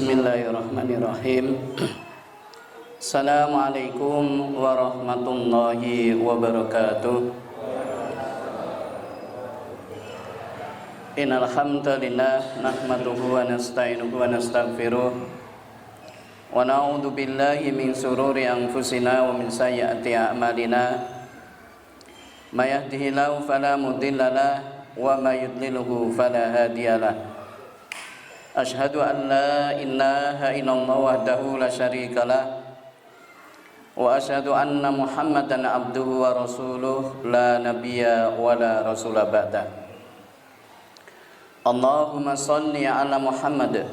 Bismillahirrahmanirrahim. Assalamualaikum warahmatullahi wabarakatuh. Innal hamdalillah nahmaduhu wa nasta'inuhu wa nastaghfiruh wa na'udzu billahi min shururi anfusina wa min sayyiati a'malina. May yahdihillahu fala mudilla lahu wa may yudlilhu fala hadiyalah. Asyhadu an la ilaha illallah wahdahu la syarikalah wa asyhadu anna Muhammadan abduhu wa rasuluh la nabiyya wa la rasula ba'da. Allahumma shalli ala Muhammad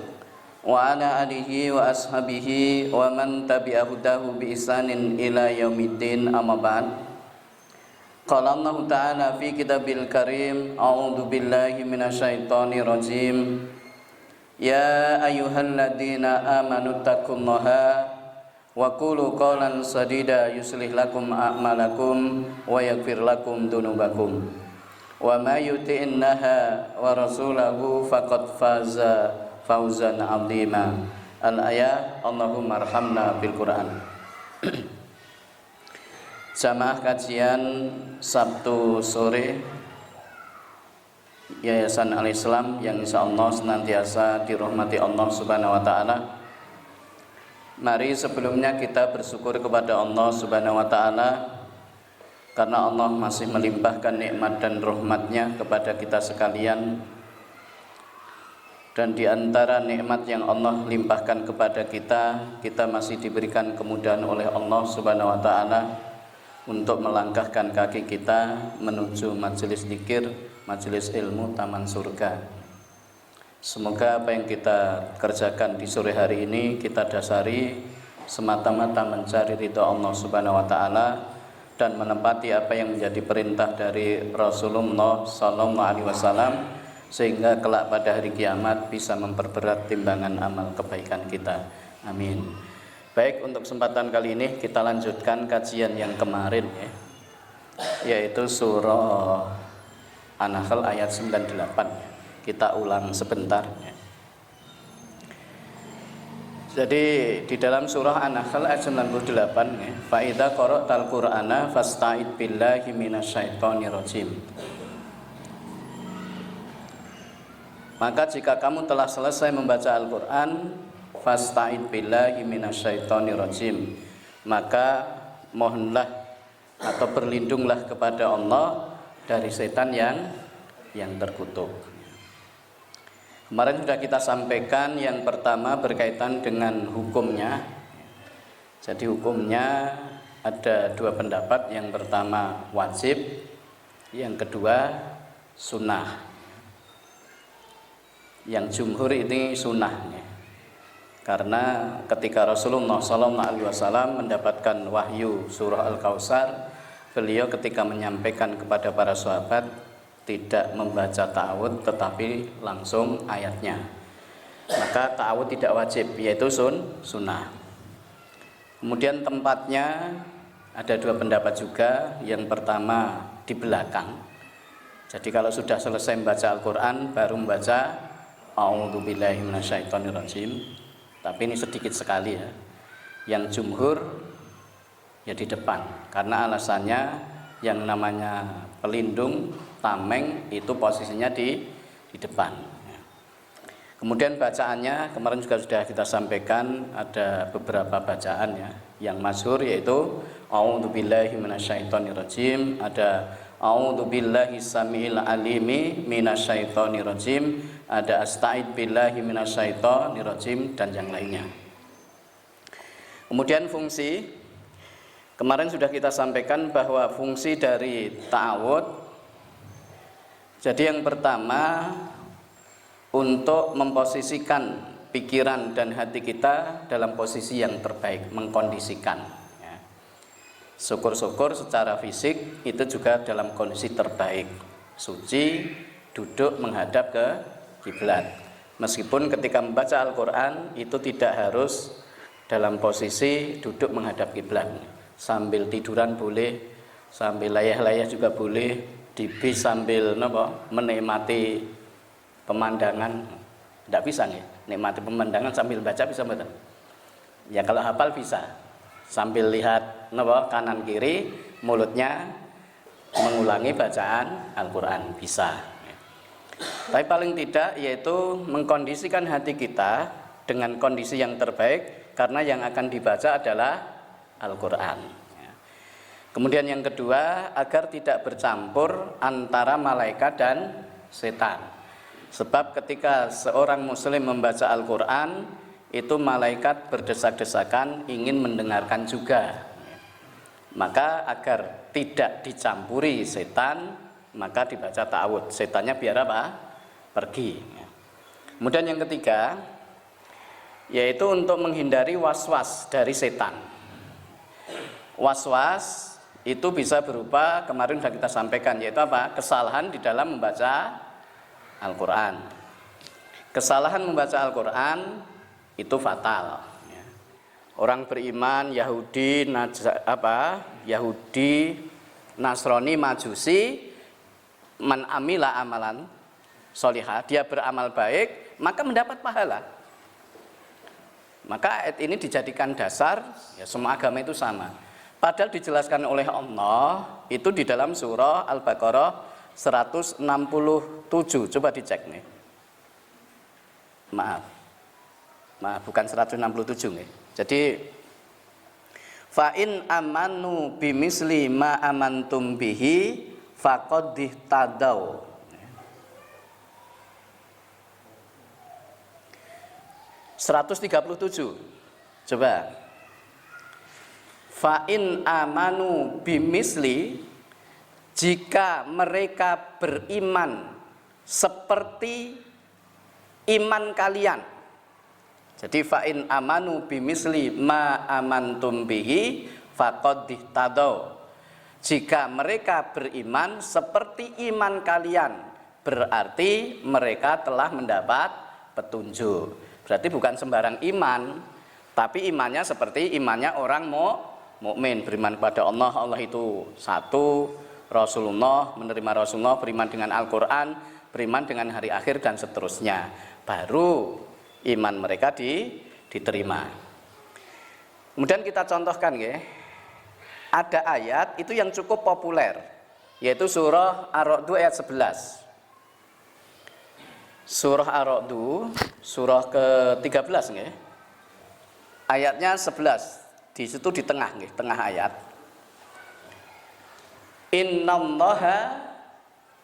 wa ala alihi wa ashabihi wa man tabi'a hudahu bi ihsanin ila yaumiddin, amma ba'd. Qala Allah ta'ala fi kitabil karim, a'udzu billahi minasyaitonir rajim. Ya ayyuhalladzina amanu taqullaha wa qulu qawlan sadida yuslih lakum a'malakum wa yaghfir lakum dzunubakum wa may yuti'innaha wa rasulahu faqad faza fawzan 'azima. Al-ayah. Allahumma arhamna bil Qur'an. Jamaah kajian Sabtu sore Yayasan Al-Islam yang insyaallah senantiasa dirahmati Allah Subhanahu wa taala. Mari sebelumnya kita bersyukur kepada Allah Subhanahu wa taala karena Allah masih melimpahkan nikmat dan rahmat-Nya kepada kita sekalian. Dan di antara nikmat yang Allah limpahkan kepada kita, kita masih diberikan kemudahan oleh Allah Subhanahu wa taala untuk melangkahkan kaki kita menuju majelis zikir, majelis ilmu, taman surga. Semoga apa yang kita kerjakan di sore hari ini kita dasari semata-mata mencari ridha Allah Subhanahu wa taala dan menepati apa yang menjadi perintah dari Rasulullah sallallahu alaihi wasallam, sehingga kelak pada hari kiamat bisa memperberat timbangan amal kebaikan kita. Amin. Baik, untuk kesempatan kali ini kita lanjutkan kajian yang kemarin yaitu surah An-Nahl ayat 98. Kita ulang sebentar. Jadi di dalam surah An-Nahl ayat 98, fa idza qara'tal qur'ana fasta'id billahi minasyaitonir rajim. Maka jika kamu telah selesai membaca Al-Qur'an, fasta'id billahi minasyaitonir rajim, maka mohonlah atau berlindunglah kepada Allah dari setan yang terkutuk. Kemarin sudah kita sampaikan yang pertama berkaitan dengan hukumnya. Jadi hukumnya ada dua pendapat. Yang pertama wajib, yang kedua sunnah. Yang jumhur ini sunnahnya, karena ketika Rasulullah SAW mendapatkan wahyu surah Al-Kautsar, beliau ketika menyampaikan kepada para sahabat tidak membaca ta'awudz tetapi langsung ayatnya. Maka ta'awudz tidak wajib, yaitu sunnah. Kemudian tempatnya ada dua pendapat juga. Yang pertama di belakang. Jadi kalau sudah selesai membaca Al-Quran baru membaca a'udzubillahi minasyaitonirrajim. Tapi ini sedikit sekali ya. Yang jumhur ya di depan, karena alasannya yang namanya pelindung, tameng itu posisinya di depan. Kemudian bacaannya kemarin juga sudah kita sampaikan, ada beberapa bacaan ya. Yang masyhur yaitu a'udzubillahi minasyaitonirrajim, ada a'udzubillahi samiil alimi minasyaitonirrajim, ada asta'id billahi minasyaitonirrajim, dan yang lainnya. Kemudian fungsi, kemarin sudah kita sampaikan bahwa fungsi dari ta'awudz, jadi yang pertama untuk memposisikan pikiran dan hati kita dalam posisi yang terbaik, mengkondisikan. Syukur-syukur secara fisik itu juga dalam kondisi terbaik, suci, duduk menghadap ke kiblat. Meskipun ketika membaca Al-Quran itu tidak harus dalam posisi duduk menghadap kiblat. Sambil tiduran boleh, sambil layah-layah juga boleh, di bis sambil menikmati pemandangan, tidak bisa nih. nikmati pemandangan sambil baca bisa mboten? Ya kalau hafal bisa. Sambil lihat napa kanan kiri, mulutnya mengulangi bacaan Al-Qur'an bisa. Tapi paling tidak yaitu mengkondisikan hati kita dengan kondisi yang terbaik karena yang akan dibaca adalah Al-Qur'an. Kemudian yang kedua, agar tidak bercampur antara malaikat dan setan. Sebab ketika seorang muslim membaca Al-Qur'an, itu malaikat berdesak-desakan ingin mendengarkan juga. Maka agar tidak dicampuri setan, maka dibaca ta'awudz. Setannya biar apa? Pergi. Kemudian yang ketiga, yaitu untuk menghindari was-was dari setan. Was-was itu bisa berupa, kemarin sudah kita sampaikan, yaitu apa? Kesalahan di dalam membaca Al-Quran. Kesalahan membaca Al-Quran itu fatal. Orang beriman Yahudi, Nasrani, Majusi, man amila amalan sholihah, dia beramal baik, maka mendapat pahala. Maka ayat ini dijadikan dasar, ya semua agama itu sama. Padahal dijelaskan oleh Allah itu di dalam surah Al-Baqarah 167. Coba dicek nih. Maaf, bukan 167 nih. Jadi fa in amanu bimisli ma amantum bihi faqad ihtadaw. 137. Coba. Fa in amanu bimisli, jika mereka beriman seperti iman kalian. Jadi fa in amanu bimisli ma amantum bihi faqad ihtadaw. Jika mereka beriman seperti iman kalian, berarti mereka telah mendapat petunjuk. Berarti bukan sembarang iman, tapi imannya seperti imannya orang mukmin, beriman kepada Allah, Allah itu satu, Rasulullah, menerima Rasulullah, beriman dengan Al-Quran, beriman dengan hari akhir dan seterusnya. Baru iman mereka diterima. Kemudian kita contohkan ya, ada ayat itu yang cukup populer, yaitu surah Ar-Ra'd ayat 11. Surah Ar-Ra'd, surah ke-13 ya. Ayatnya 11. Di situ di tengah nih, tengah ayat. Innallaha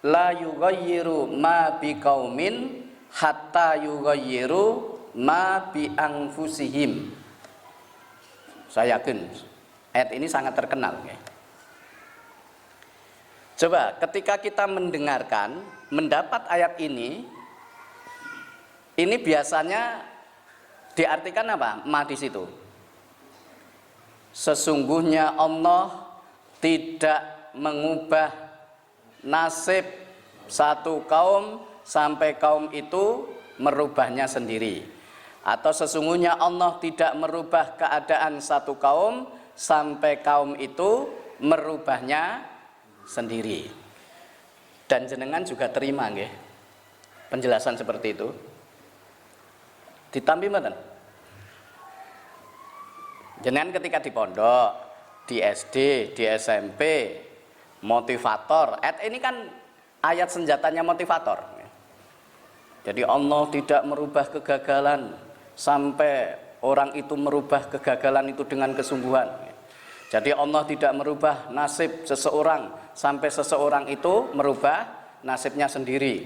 la yughayyiru ma biqaumin hatta yughayyiru ma bi anfusihim. Saya yakin ayat ini sangat terkenal ya. Coba ketika kita mendengarkan, mendapat ayat ini biasanya diartikan apa? Ma di situ. Sesungguhnya Allah tidak mengubah nasib satu kaum sampai kaum itu merubahnya sendiri. Atau sesungguhnya Allah tidak merubah keadaan satu kaum sampai kaum itu merubahnya sendiri. Dan jenengan juga terima nggih penjelasan seperti itu. Ditampi mboten? Jenengan ketika di pondok, di SD, di SMP, motivator. Ayat ini kan ayat senjatanya motivator. Jadi Allah tidak merubah kegagalan sampai orang itu merubah kegagalan itu dengan kesungguhan. Jadi Allah tidak merubah nasib seseorang sampai seseorang itu merubah nasibnya sendiri.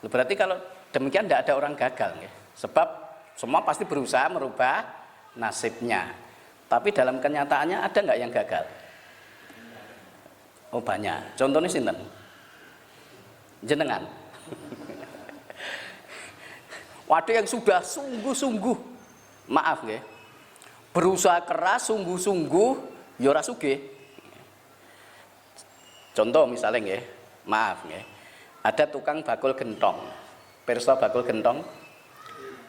Berarti kalau demikian tidak ada orang gagal. Sebab semua pasti berusaha merubah nasibnya. Tapi dalam kenyataannya ada nggak yang gagal? Oh banyak. Contohnya sinten? Jenengan. Waduh yang sudah sungguh-sungguh, maaf ya, berusaha keras sungguh-sungguh, ya ora sugih. Contoh misalnya ya, maaf ya, ada tukang bakul gentong. Pirsa bakul gentong?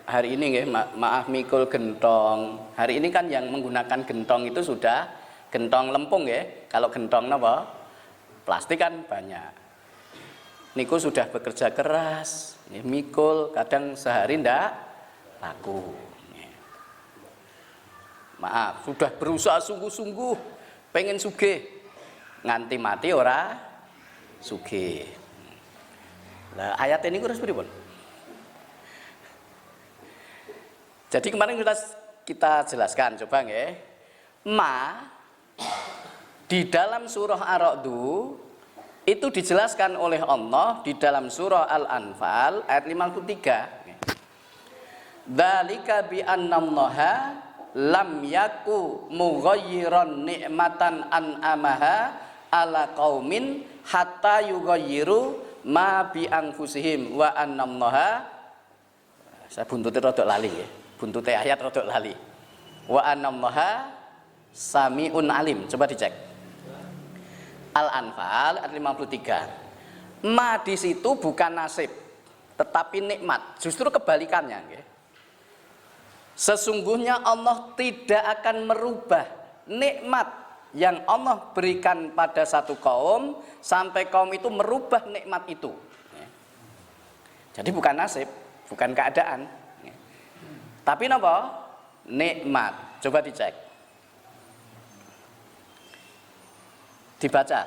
Hari ini ya, maaf mikul gentong. Hari ini kan yang menggunakan gentong itu sudah gentong lempung ya. Kalau gentong apa? Plastik kan banyak. Niku sudah bekerja keras, ya, mikul kadang sehari ndak aku. Maaf, sudah berusaha sungguh-sungguh pengen sugih, nganti mati ora sugih. Lah ayat ini harus pripun? Jadi kemarin kita jelaskan, coba nggih. Ma di dalam surah Ar-Ra'du itu dijelaskan oleh Allah di dalam surah Al-Anfal ayat 53. Dzalika bi annallaha lam yaku mughayyiran ni'matan an'amaha ala qaumin hatta yughayyiru ma bi anfusihim wa annallaha, saya buntute rodok lali ya. Buntute ayat rodok lali. Wa annallaha sami'un alim. Coba dicek. Al-Anfal ayat 53. Ma di situ bukan nasib, tetapi nikmat. Justru kebalikannya nggih. Sesungguhnya Allah tidak akan merubah nikmat yang Allah berikan pada satu kaum sampai kaum itu merubah nikmat itu. Jadi bukan nasib, bukan keadaan. Tapi apa? Nikmat. Coba dicek. Dibaca.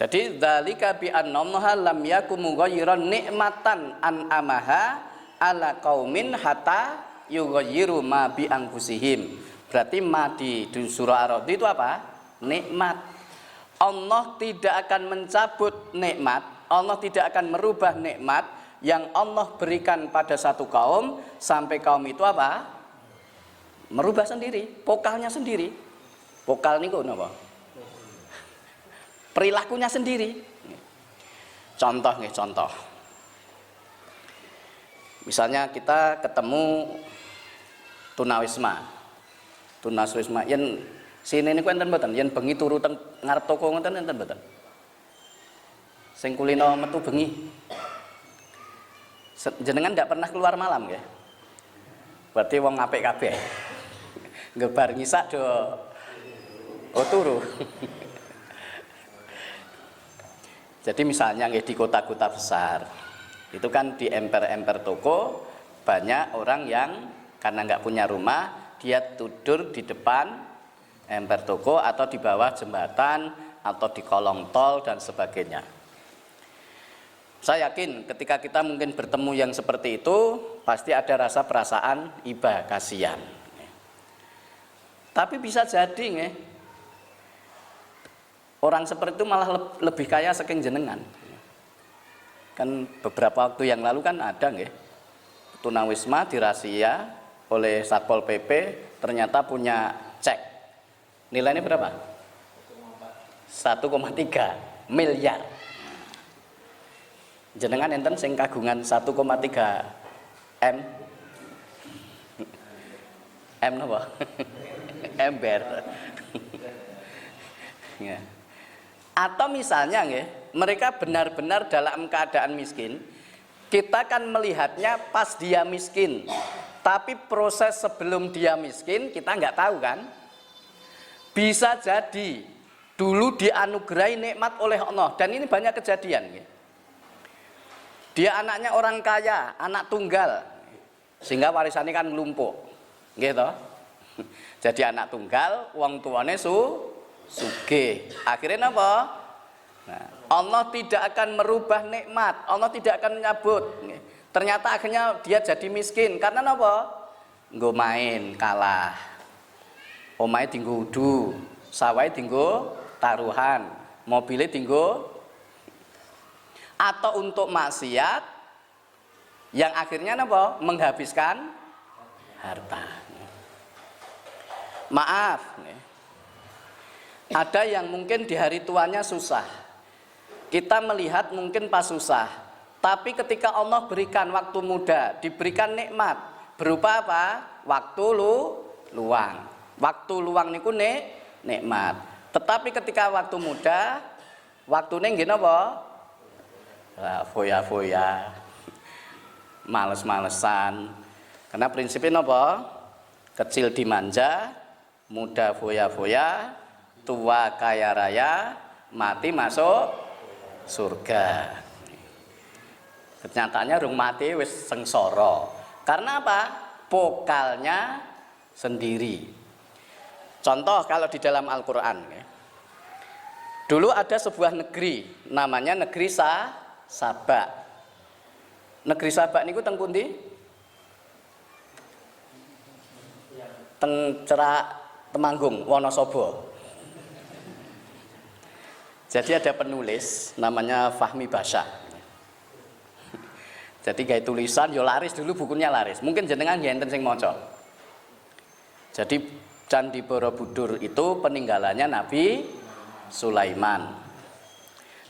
Jadi dzalika bi annallaha lam yakum mughayyiran ni'matan an'amaha ala qaumin hatta yughayyiru ma bi anfusihim. Berarti ma di surah Ar-Ra'd itu apa? Nikmat. Allah tidak akan mencabut nikmat, Allah tidak akan merubah nikmat yang Allah berikan pada satu kaum sampai kaum itu apa? Merubah sendiri, pokalnya sendiri. Pokal niku napa? Perilakunya sendiri. Contoh nih, contoh. Misalnya kita ketemu tunawisma. Tunawisma yen sini niku enten mboten? Yen bengi turu teng ngarep toko ngoten enten mboten? Sing kulino metu bengi. Jenengan ndak pernah keluar malam nggih? Berarti wong apik kabeh. Ngebar ngisak do turu. Jadi misalnya di kota-kota besar, itu kan di emper-emper toko banyak orang yang karena nggak punya rumah, dia tidur di depan emper toko atau di bawah jembatan atau di kolong tol dan sebagainya. Saya yakin ketika kita mungkin bertemu yang seperti itu, pasti ada rasa perasaan iba, kasihan. Tapi bisa jadi nggih, orang seperti itu malah lebih kaya saking jenengan. Kan beberapa waktu yang lalu kan ada nggih, tunawisma dirazia oleh Satpol PP, ternyata punya cek. Nilainya berapa? 1,3 miliar. Jenengan enten sing kagungan 1,3 M. M napa? Ember. Ya. Atau misalnya mereka benar-benar dalam keadaan miskin, kita kan melihatnya pas dia miskin, tapi proses sebelum dia miskin kita nggak tahu kan. Bisa jadi dulu dianugerahi nikmat oleh Allah, dan ini banyak kejadian. Dia anaknya orang kaya, anak tunggal, sehingga warisannya kan melumpuk, gitu. Jadi anak tunggal, wong tuane sugih. Akhirnya apa? Nah, Allah tidak akan merubah nikmat, Allah tidak akan menyabut. Ternyata akhirnya dia jadi miskin karena apa? Nggo main kalah. Omahe dinggo udu, sawahe dinggo taruhan, mobilnya dinggo, atau untuk maksiat yang akhirnya apa? Menghabiskan harta. Maaf, ada yang mungkin di hari tuanya susah. Kita melihat mungkin pas susah, tapi ketika Allah berikan waktu muda, diberikan nikmat berupa apa? Waktu luang. Waktu luang niku nikmat. Tetapi ketika waktu muda, waktunya nggih napa? foya-foya, males-malesan. Karena prinsipnya apa? Kecil dimanja, muda foya-foya, tua kaya raya, mati masuk surga. Kenyataannya rung mati wis sengsara. Karena apa? Pokalnya sendiri. Contoh kalau di dalam Al-Qur'an ya. Dulu ada sebuah negeri namanya negeri Sabak. Negeri Sabak niku teng pundi? Teng Cerak Temanggung, Wonosobo. Jadi ada penulis namanya Fahmi Basyah. Jadi kayak tulisan yo laris dulu, bukunya laris. Mungkin jenengan enten sing maca. Jadi Candi Borobudur itu peninggalannya Nabi Sulaiman.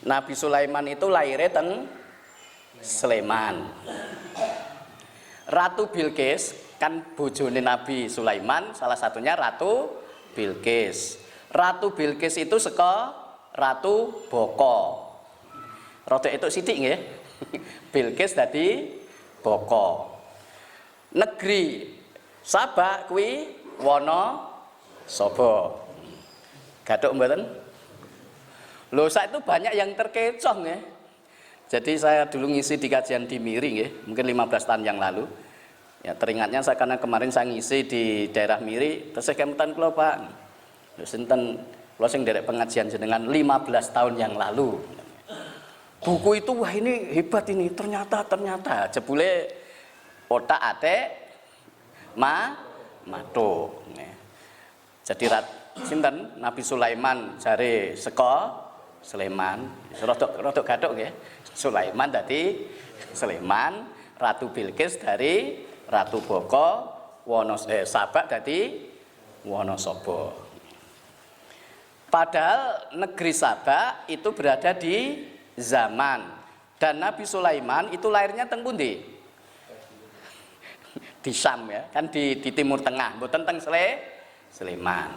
Nabi Sulaiman itu lahirnya teng Sleman. Ratu Bilqis kan bojone Nabi Sulaiman, salah satunya Ratu Bilqis. Ratu Bilqis itu saka Ratu Boko. Rada itu sithik nggih. Bilqis dadi Boko. Negeri Sabak kuwi Wonosobo. Gathuk mboten? Lho sak itu banyak yang terkecoh nggih. Jadi saya dulu ngisi di kajian di Miri nggih, mungkin 15 tahun yang lalu. Ya teringatnya saya karena kemarin saya ngisi di daerah Miri, tesih kemutan kula Pak. Lho sinten kula sing nderek pengajian jenengan 15 tahun yang lalu. Buku itu wah ini hebat ini, ternyata jebule otak-atik mato. Jadi sinten Nabi Sulaiman jare seka Sleman, rodok gathuk nggih. Sulaiman dadi Sleman, Ratu Bilqis dari Ratu Boko, Sabak dadi Wonosobo. Padahal negeri Sabak itu berada di Zaman, dan Nabi Sulaiman itu lahirnya teng pundi? Di Syam ya, kan di Timur Tengah, mboten teng Sleman.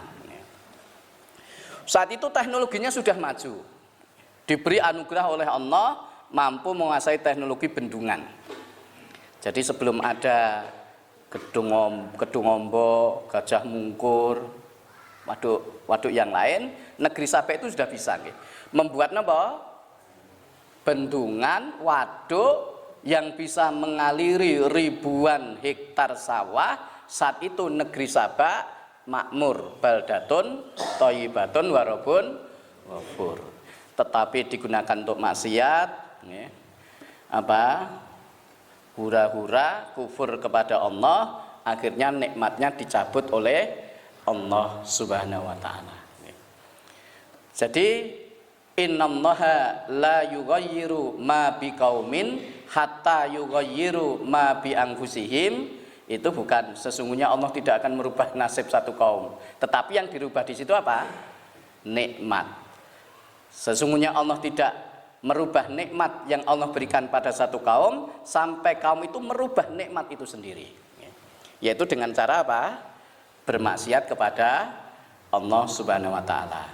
Saat itu teknologinya sudah maju. Diberi anugerah oleh Allah mampu menguasai teknologi bendungan. Jadi sebelum ada Kedung Ombok, Gajah Mungkur, waduk yang lain, negeri Sabak itu sudah bisa membuat apa? Bendungan, waduk yang bisa mengaliri ribuan hektar sawah. Saat itu negeri Sabak makmur, baldatun, thayyibatun, warabun, wafur. Tetapi digunakan untuk maksiat, hura-hura, kufur kepada Allah, akhirnya nikmatnya dicabut oleh Allah Subhanahu wa taala. Jadi innallaha la yughayyiru ma biqaumin hatta yughayyiru ma bi anfusihim. Itu bukan sesungguhnya Allah tidak akan merubah nasib satu kaum, tetapi yang dirubah di situ apa? Nikmat. Sesungguhnya Allah tidak merubah nikmat yang Allah berikan pada satu kaum sampai kaum itu merubah nikmat itu sendiri, yaitu dengan cara apa? Bermaksiat kepada Allah Subhanahu wa taala.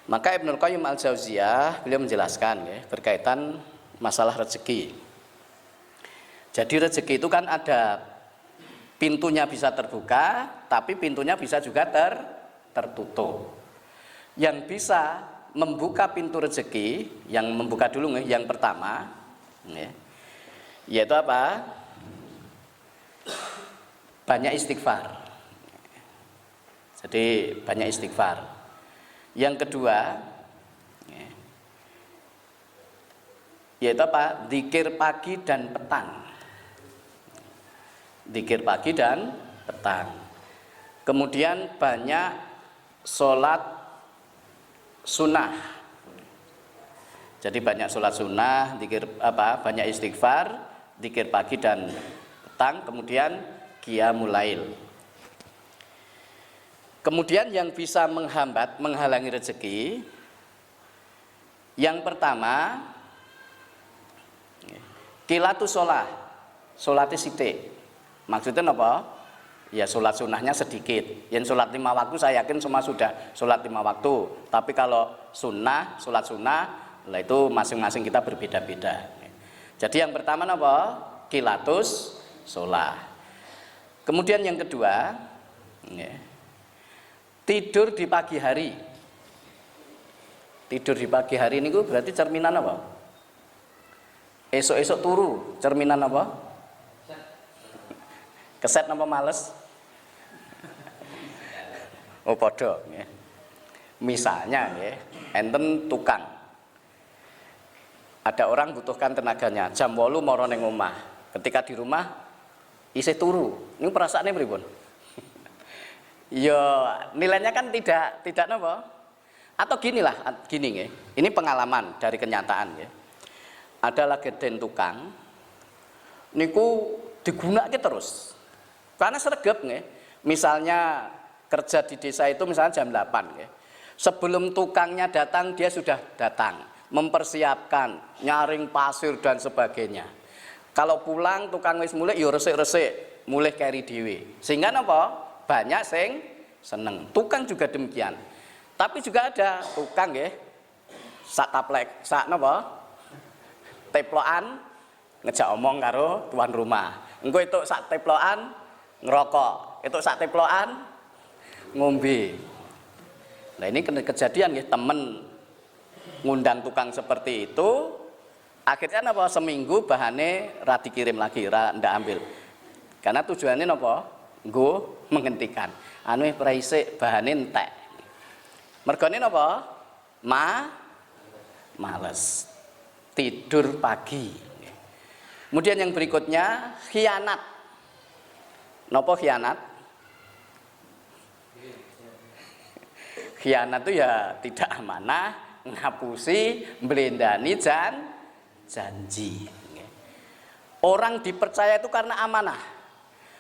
Maka Ibnul Qayyim Al-Jauziyah beliau menjelaskan berkaitan masalah rezeki. Jadi rezeki itu kan ada pintunya bisa terbuka, tapi pintunya bisa juga tertutup. Yang bisa membuka pintu rezeki, yang membuka dulu yang pertama, yaitu apa? Banyak istighfar. Jadi banyak istighfar. Yang kedua, yaitu apa? Zikir pagi dan petang. Zikir pagi dan petang. Kemudian banyak sholat sunnah. Jadi banyak sholat sunnah, zikir banyak istighfar, zikir pagi dan petang, kemudian qiyamul lail. Kemudian yang bisa menghalangi rezeki, yang pertama qilatus sholat, sholatnya sithik. Maksudnya apa? Ya sholat sunnahnya sedikit. Yang sholat 5 waktu saya yakin semua sudah sholat 5 waktu. Tapi kalau sunnah, sholat sunnah Lah itu masing-masing kita berbeda-beda. Jadi yang pertama apa? Qilatus shalah. Kemudian yang kedua, tidur di pagi hari. Tidur di pagi hari ini berarti cerminan apa? Esok-esok turu, cerminan apa? Keset apa males? Oh podo. Misalnya, enten tukang. Ada orang butuhkan tenaganya, jam 8 moro ning omah. Ketika di rumah isih turu. Ini perasaannya pripun? Ya, nilainya kan tidak napa? Atau gini nggih. Ini pengalaman dari kenyataan nggih. Ada lagi den tukang niku digunakake terus. Karena sregep nggih. Misalnya kerja di desa itu misalnya jam 8 nggih. Sebelum tukangnya datang dia sudah datang. Mempersiapkan, nyaring pasir dan sebagainya. Kalau pulang tukang wis mulai ya resik-resik, mulai keri dhewe. Sehingga napa? Banyak sing seneng. Tukang juga demikian. Tapi juga ada tukang nggih sak taplek, sak napa? Teplokan ngejak omong karo tuan rumah. Engko itu sak teplokan ngerokok, itu sak teplokan ngombe. Nah ini kejadian nggih temen ngundang tukang seperti itu, akhirnya napa seminggu bahane ra dikirim lagi, ra ndak ambil. Karena tujuannya napa? Nggo menghentikan. Anu ora isik bahane entek. Mergane napa? Males. Tidur pagi. Kemudian yang berikutnya khianat. Napa khianat? Khianat itu ya tidak amanah, ngapusi, melindani janji. Orang dipercaya itu karena amanah.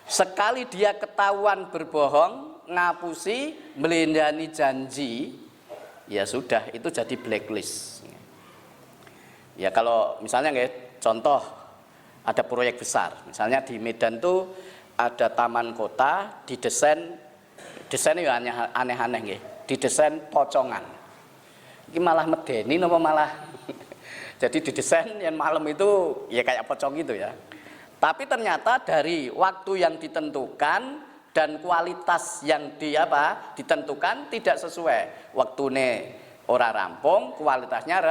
Sekali dia ketahuan berbohong, ngapusi, melindani janji, ya sudah itu jadi blacklist. Ya kalau misalnya contoh ada proyek besar, misalnya di Medan tuh ada taman kota didesain ya aneh-aneh nggih, didesain pocongan. Ini malah medeni napa malah jadi didesain yang malam itu ya kayak pocong gitu ya. Tapi ternyata dari waktu yang ditentukan dan kualitas yang ditentukan tidak sesuai. Waktune ora rampung, kualitasnya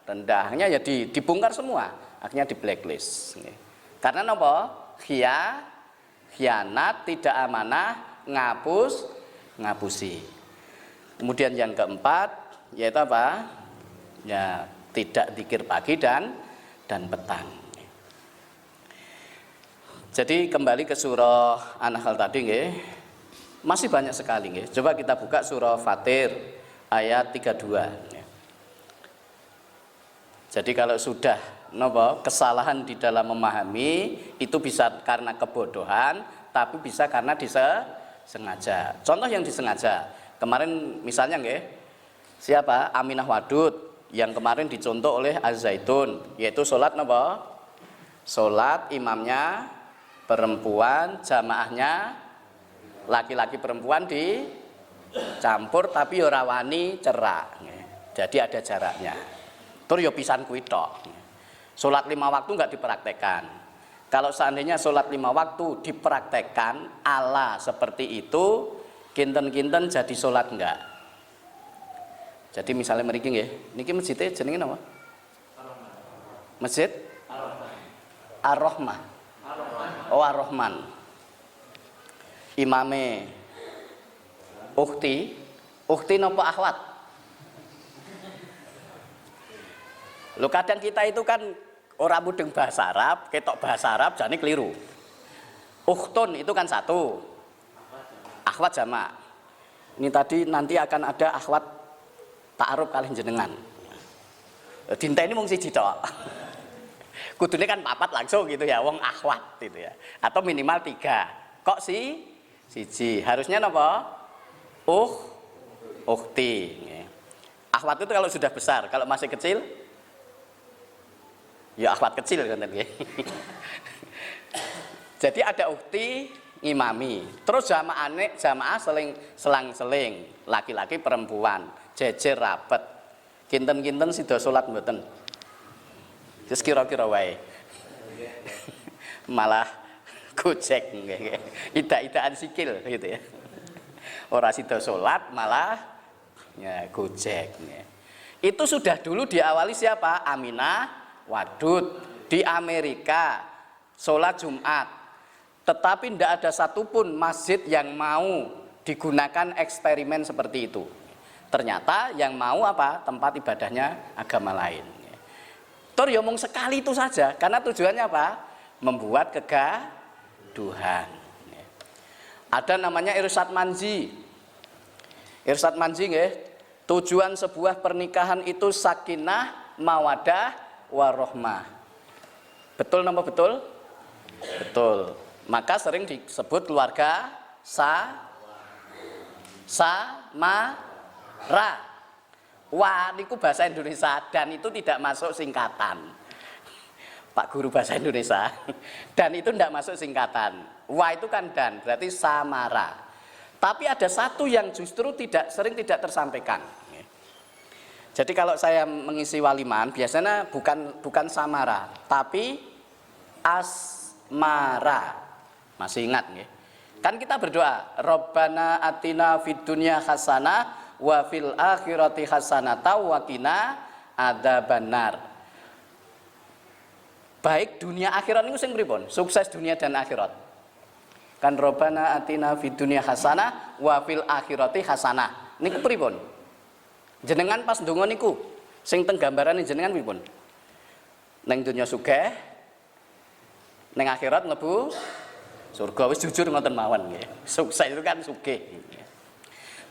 rendahnya ya dibongkar semua. Akhirnya di blacklist. Karena napa? Khianat, tidak amanah, ngapusi. Kemudian yang keempat yaitu apa? Ya tidak zikir pagi dan petang. Jadi kembali ke surah An-Nahl tadi nggih. Masih banyak sekali nggih. Coba kita buka surah Fatir ayat 32. Jadi kalau sudah kesalahan di dalam memahami itu bisa karena kebodohan, tapi bisa karena disengaja. Contoh yang disengaja. Kemarin misalnya nggih, siapa? Aminah Wadud yang kemarin dicontoh oleh Az-Zaitun, yaitu sholat napa? Sholat imamnya perempuan, jamaahnya laki-laki perempuan dicampur tapi ora wani cerak. Jadi ada jaraknya. Tur yo pisan kuwi tok. Salat 5 waktu enggak dipraktekkan. Kalau seandainya salat 5 waktu dipraktekkan ala seperti itu, kinten-kinten jadi salat enggak. Jadi misalnya mriki nggih, niki masjidnya jenenge napa? Masjid Ar-Rahmah. Oh Ar-Rahman. Imame ukhti napa akhwat? Lho kadang kita itu kan ora mudeng bahasa Arab, ketok bahasa Arab jane keliru. Ukhtun itu kan satu. Akhwat jamak. Ini tadi nanti akan ada akhwat ta'aruf kalih jenengan. Dinteni mung siji tok. Kudune kan 4 langsung gitu ya, wong akhwat gitu ya. Atau minimal 3. Kok siji? Harusnya napa? Ukhti. Akhwat itu kalau sudah besar, kalau masih kecil ya akhwat kecil kan tadi. Jadi ada ukhti ngimami. Terus jamaah selang-seling, laki-laki perempuan, jejer rapet. Kinten-kinten sida salat mboten. Wis kira-kira wae. Malah gojek nggih. Idak-idakan sikil gitu ya. Ora sida salat malah ya gojek nggih. Itu sudah dulu diawali siapa? Aminah Wadud di Amerika salat Jumat. Tetapi tidak ada satupun masjid yang mau digunakan eksperimen seperti itu. Ternyata yang mau apa? Tempat ibadahnya agama lain. Tor ya omong sekali itu saja, karena tujuannya apa? Membuat kegaduhan. Ada namanya Irsyad Manji. Irsyad Manji nggih, tujuan sebuah pernikahan itu sakinah, mawadah, warahmah. Betul napa betul? Betul. Maka sering disebut keluarga samara. Wah, niku bahasa Indonesia dan itu tidak masuk singkatan. Pak Guru bahasa Indonesia. Dan itu tidak masuk singkatan. Wah itu kan dan, berarti samara. Tapi ada satu yang justru sering tidak tersampaikan. Jadi kalau saya mengisi waliman biasanya bukan samara, tapi asmara. Masih ingat nggih? Kan kita berdoa, Rabbana atina fid dunya hasanah wa fil akhirati hasanata wa qina adzabannar. Baik dunia akhirat niku sing pripun? Sukses dunia dan akhirat. Kan Rabbana atina fid dunya hasanah wa fil akhirati hasanah. Niku pripun? Jenengan pas ndonga niku sing teng gambarane jenengan pripun? Ning dunya sugih, ning akhirat mlebu surga. Wis jujur ngoten mawon nggih. Sukses itu kan sugih.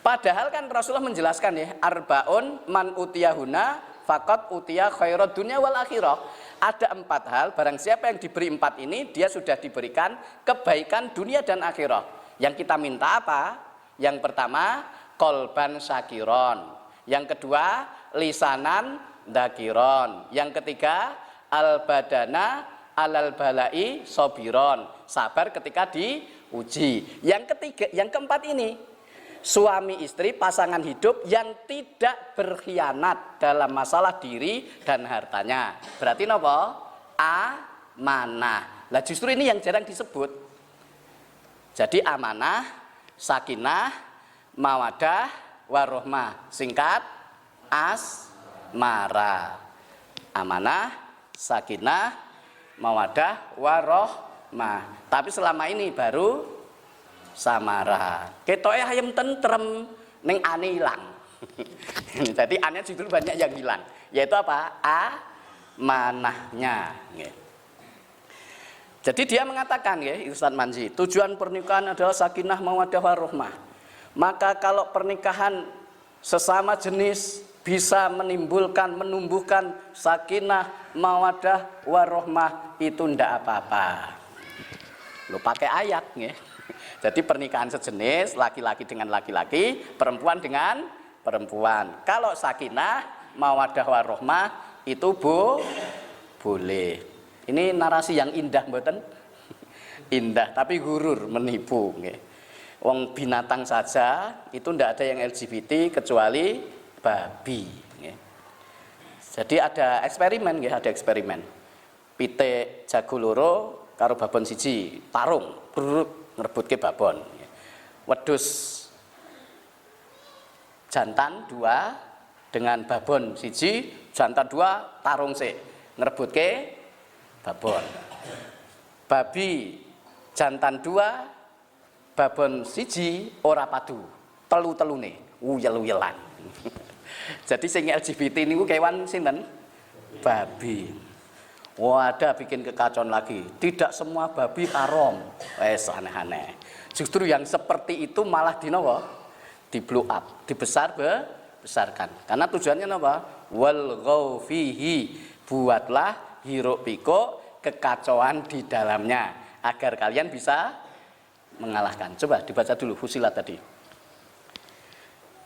Padahal kan Rasulullah menjelaskan ya, arbaun man utiyahuna faqat utiya khairat dunya wal akhirah. Ada 4 hal, barang siapa yang diberi 4 ini, dia sudah diberikan kebaikan dunia dan akhirat. Yang kita minta apa? Yang pertama, kolban syakiron. Yang kedua, lisanan dakiron. Yang ketiga, al-badana alal balai sobiron. Sabar ketika diuji. Yang ketiga, yang keempat ini, suami istri pasangan hidup yang tidak berkhianat dalam masalah diri dan hartanya. Berarti napa? Amanah. Lah justru ini yang jarang disebut. Jadi amanah, sakinah, mawadah, warahmah. Singkat asmara. Amanah, sakinah, mawadah, warahmah. Tapi selama ini baru samara. Ketoke ayam tentrem ning ane ilang. Jadi ane justru banyak yang hilang. Yaitu apa? Amanahnya. Jadi dia mengatakan ya, Irsyad Manji, tujuan pernikahan adalah sakinah mawaddah warahmah. Maka kalau pernikahan sesama jenis bisa menumbuhkan sakinah mawaddah warahmah, itu ndak apa-apa. Lo pakai ayat nggih. Jadi pernikahan sejenis, laki-laki dengan laki-laki, perempuan dengan perempuan. Kalau sakinah, mawaddah warahmah itu boleh. Ini narasi yang indah mboten? Indah, tapi gurur, menipu. Wong binatang saja itu ndak ada yang LGBT kecuali babi. Jadi ada eksperimen, ada eksperimen. Pitik jago loro karo babon siji tarung, ngerebutke babon. Wedhus jantan 2 dengan babon siji, jantan 2 tarung sik ngerebutke babon. Babi jantan 2 babon siji ora padu, telu-telune uyel-uyelan. Jadi sing LGBT niku kewan sinten? Babi. Wah, ada bikin kekacauan lagi. Tidak semua babi haram. Aneh-aneh. Justru yang seperti itu malah di blow up, dibesarkan. Karena tujuannya apa? Wal fihi, buatlah hiruk pikuk kekacauan di dalamnya agar kalian bisa mengalahkan. Coba dibaca dulu Fusilat tadi.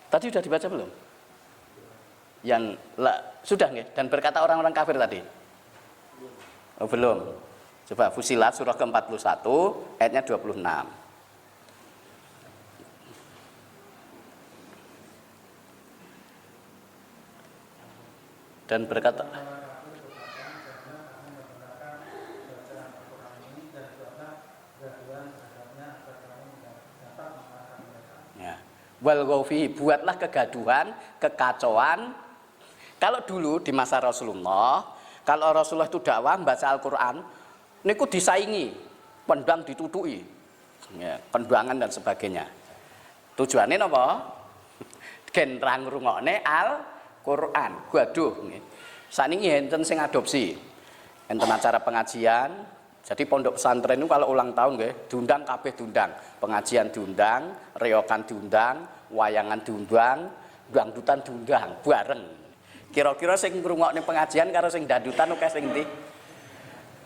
Tadi sudah dibaca belum? Yang sudah nggih, dan berkata orang-orang kafir tadi. Oh, belum. Coba Fusilat surah ke-41 ayatnya 26. dan berkata, ya, wal ghaufi, buatlah kegaduhan, kekacauan. Kalau dulu di masa Rasulullah, kalau Rasulullah itu dakwah baca Al-Qur'an, niku disaingi, pendang ditutui, ya, pendangan dan sebagainya. Tujuannya apa? Gen rang rungokne Al-Qur'an. Waduh, nggih. Saniki enten sing adopsi. Enten acara pengajian. Jadi pondok pesantren itu kalau ulang tahun nggih, diundang kabeh diundang. Pengajian diundang, reokan diundang, wayangan diundang, dangdutan diundang bareng. Kira-kira sing ngrungokne pengajian karo sing dangdutan akeh sing ndi?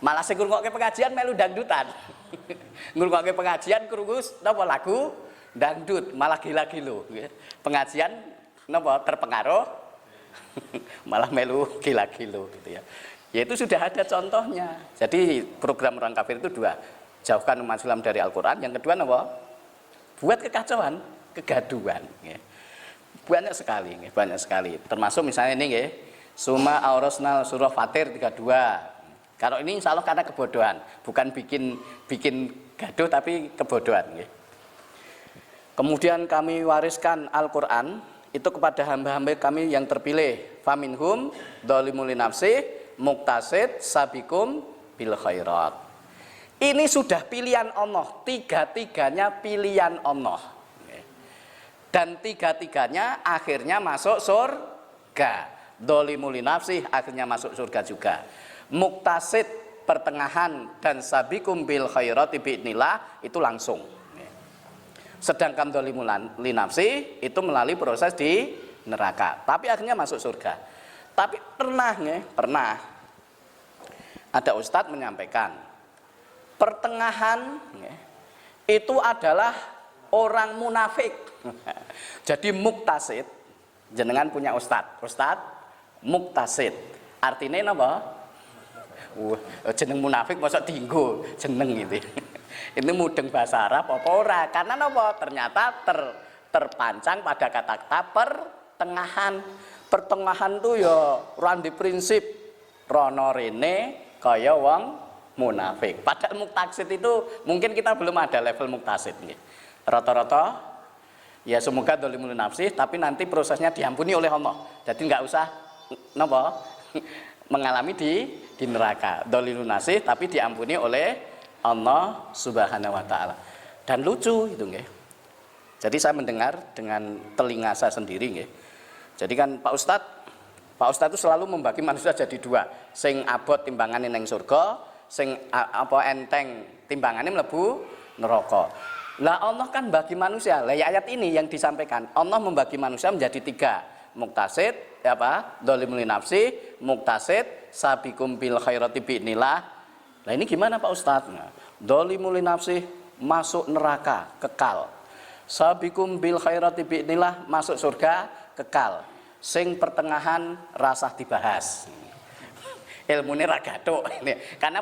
Malah sing ngrungokke pengajian melu dangdutan. Ngrungokke pengajian krungu napa lagu dangdut, malah gila-gilo. Pengajian napa terpengaruh malah melu gila-gilo gitu ya. Ya itu sudah ada contohnya. Jadi program orang kafir itu dua, jauhkan umat Islam dari Al-Qur'an, yang kedua apa? Buat kekacauan, kegaduhan. Banyak sekali, banyak sekali. Termasuk misalnya ini nggih, Suma Aurasnal surah Fatir 32. Kalau ini insya Allah karena kebodohan, bukan bikin gaduh tapi kebodohan nggih. Kemudian kami wariskan Al-Qur'an itu kepada hamba-hamba kami yang terpilih. Faminhum dhalimul linafsi, muqtasid, sabiqum bil khairat. Ini sudah pilihan Allah, tiga-tiganya pilihan Allah. Dan tiga-tiganya akhirnya masuk surga. Dhalimul linafsi akhirnya masuk surga juga. Muqtasid pertengahan dan sabiqum bil khairat biidznillah itu langsung. Sedangkan dhalimul linafsi itu melalui proses di neraka, tapi akhirnya masuk surga. Tapi pernah ada ustadz menyampaikan pertengahan itu adalah orang munafik. Jadi muqtasid, jenengan punya ustadz muqtasid. Artinya apa? Jeneng munafik mosok dienggo jeneng gitu. Ini mudeng bahasa Arab apa ora? Karena apa? Ternyata terpancang pada kata-kata pertengahan. Pertengahan tuh ya randi prinsip rono rene kaya wong munafik. Padahal muqtasid itu mungkin kita belum ada level muqtasid nggih. Rata-rata ya semoga dhalimul nafsi, tapi nanti prosesnya diampuni oleh Allah. Jadi nggak usah napa mengalami di neraka. Dhalimul nafsi tapi diampuni oleh Allah Subhanahu wa taala. Dan lucu itu nggih. Jadi saya mendengar dengan telinga saya sendiri nggih. Jadi kan Pak Ustadz itu selalu membagi manusia jadi dua. Sing abot timbangane ning surga, sing enteng timbangane mlebu neraka. Lah Allah kan bagi manusia. Lah ya ayat ini yang disampaikan, Allah membagi manusia menjadi tiga. Muqtasid, dhalimul nafsi, muqtasid, sabiqum bil khairati biidznillah. Lah ini gimana Pak Ustadz? Dhalimul nafsi masuk neraka, kekal. Sabiqum bil khairati biidznillah masuk surga, kekal. Sing pertengahan rasah dibahas. Ilmune ra gathuk. Karena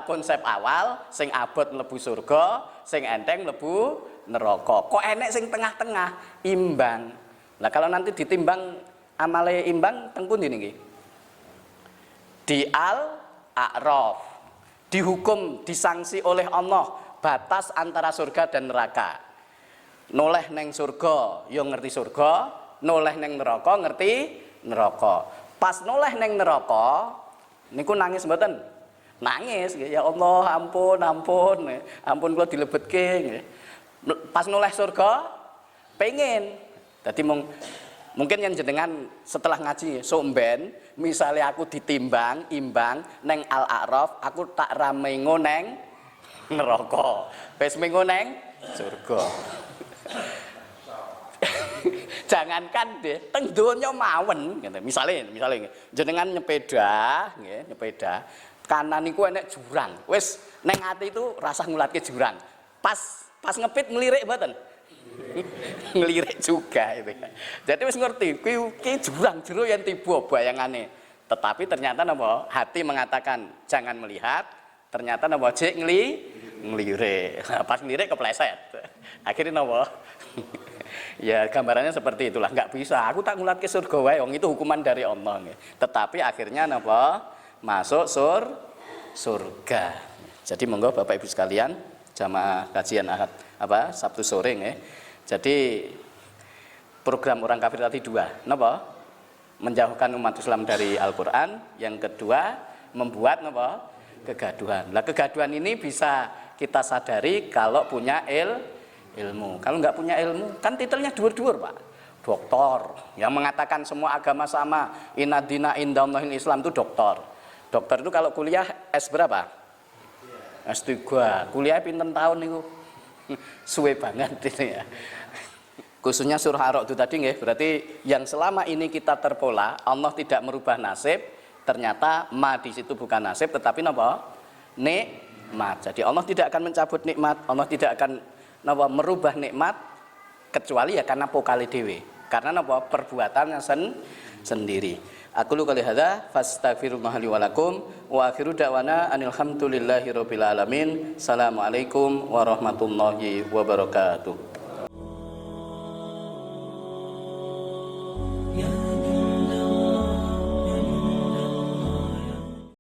konsep awal sing abot mlebu surga, sing enteng mlebu neraka. Kok enek sing tengah-tengah, imbang. Nah kalau nanti ditimbang amale imbang teng pundi niki? Di Al-A'raf. Dihukum, disanksi oleh Allah batas antara surga dan neraka. Noleh neng surga, yo ngerti surga, noleh neng neraka ngerti neraka. Pas noleh neng neraka niku nangis mboten? Nangis, ya Allah ampun kula dilebetke nggih. Pas noleh surga pengen. Dadi mungkin yang jenengan setelah ngaji somben, misalnya aku ditimbang imbang neng Al-A'raf, aku tak ramengo neng neraka. Wis mengo neng surga. Jangankan deh, teng donya mawon gitu. Misalnya jenengan nyepeda, nggih, nyepeda, kanan niku enek jurang. Wis neng ati itu rasa ngulatke jurang. Pas ngepit melirik mboten? Ngelirik juga itu. Jadi wis ngerti, ki jurang jero yen tiba bayangane. Tetapi ternyata napa? Hati mengatakan jangan melihat, ternyata napa jek ngelirik. Pas ngelirik kepleset. Akhirnya napa? Ya gambarannya seperti itulah, nggak bisa. Aku tak ngulat ke surga wae, wong itu hukuman dari Allah. Tetapi akhirnya napa? Masuk surga. Jadi monggo Bapak Ibu sekalian, jamaah kajian Ahad Sabtu sore nggih. Jadi program orang kafir tadi dua, napa? Menjauhkan umat Islam dari Al-Qur'an, yang kedua membuat napa? Kegaduhan. Nah, kegaduhan ini bisa kita sadari kalau punya ilmu. Kalau nggak punya ilmu, kan titelnya dur-dur, Pak. Doktor yang mengatakan semua agama sama, inna dina indallahil Islam itu doktor. Dokter itu kalau kuliah S berapa? S3. Kuliah pinten tahun niku? Suwe banget ini ya. Khususnya surah Ar-Ra'd itu tadi nggih, berarti yang selama ini kita terpola, Allah tidak merubah nasib, ternyata ma di situ bukan nasib tetapi napa? Nikmat. Jadi Allah tidak akan mencabut nikmat, Allah tidak akan napa merubah nikmat kecuali ya karena pokali dewe, karena napa perbuatannya sendiri. Aku lu kali hadza fastaghfirullah li wa lakum wa akhiru da'wana anil hamdulillahi rabbil alamin. Assalamualaikum warahmatullahi wabarakatuh.